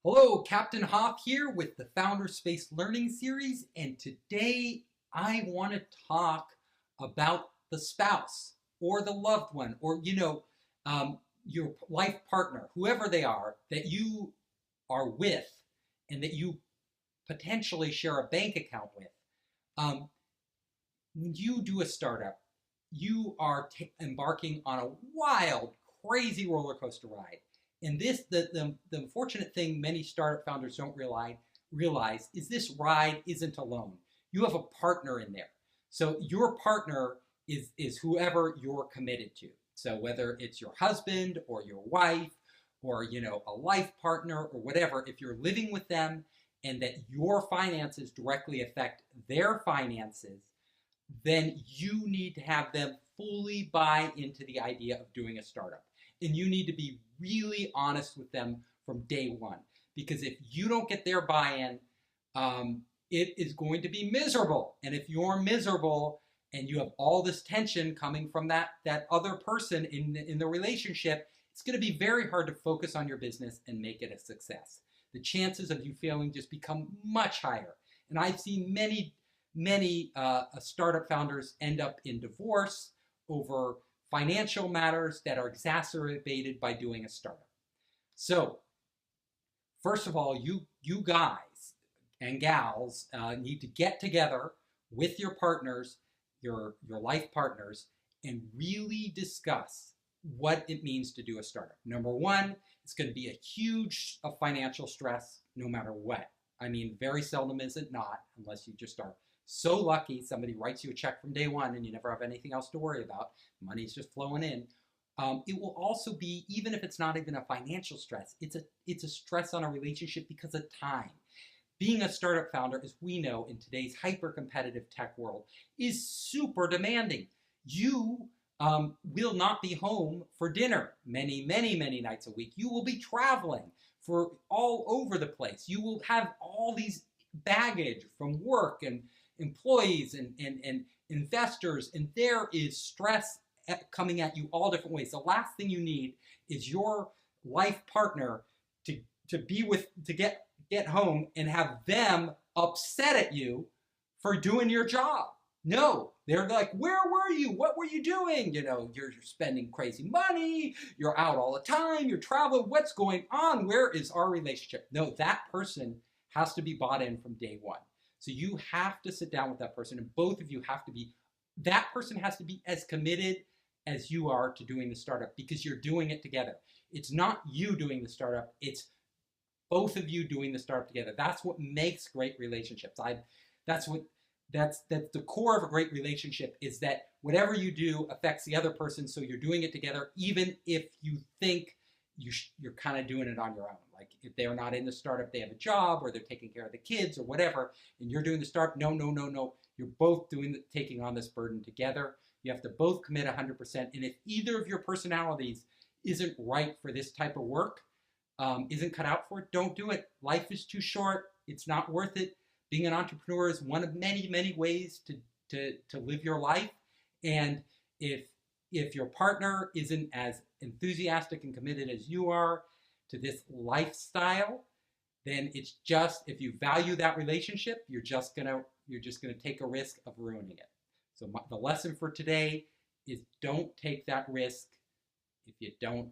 Hello, Captain Hoff here with the Founder Space Learning Series, and today I want to talk about the spouse or the loved one or, your life partner, whoever they are, that you are with and that you potentially share a bank account with. When you do a startup, you are embarking on a wild, crazy roller coaster ride. And the unfortunate thing many startup founders don't realize is this ride isn't alone. You have a partner in there. So your partner is whoever you're committed to. So whether it's your husband or your wife or a life partner or whatever, if you're living with them and that your finances directly affect their finances, then you need to have them fully buy into the idea of doing a startup. And you need to be really honest with them from day one. Because if you don't get their buy-in, it is going to be miserable. And if you're miserable and you have all this tension coming from that other person in the relationship, it's going to be very hard to focus on your business and make it a success. The chances of you failing just become much higher. And I've seen many startup founders end up in divorce over financial matters that are exacerbated by doing a startup. So, first of all, you guys and gals need to get together with your partners, your life partners, and really discuss what it means to do a startup. Number one, it's going to be a huge financial stress no matter what. I mean, very seldom is it not, unless you just are so lucky somebody writes you a check from day one and you never have anything else to worry about. Money's just flowing in. It will also be, even if it's not even a financial stress, it's a stress on a relationship because of time. Being a startup founder, as we know in today's hyper-competitive tech world, is super demanding. You will not be home for dinner many nights a week. You will be traveling for all over the place. You will have all these baggage from work and employees and investors, and there is stress coming at you all different ways. The last thing you need is your life partner to get home and have them upset at you for doing your job. No, they're like, where were you? What were you doing? You're spending crazy money. You're out all the time. You're traveling. What's going on? Where is our relationship? No, that person has to be bought in from day one. So you have to sit down with that person, and both of you have to be, that person has to be as committed as you are to doing the startup, because you're doing it together. It's not you doing the startup, it's both of you doing the startup together. That's what makes great relationships. That's the core of a great relationship, is that whatever you do affects the other person, so you're doing it together, even if you think you're kind of doing it on your own. Like if they're not in the startup, they have a job or they're taking care of the kids or whatever, and you're doing the startup. No. You're both taking on this burden together. You have to both commit 100%. And if either of your personalities isn't right for this type of work, isn't cut out for it, don't do it. Life is too short. It's not worth it. Being an entrepreneur is one of many ways to live your life. And if your partner isn't as enthusiastic and committed as you are to this lifestyle, then it's just, if you value that relationship, you're just gonna take a risk of ruining it. So the lesson for today is, don't take that risk if you don't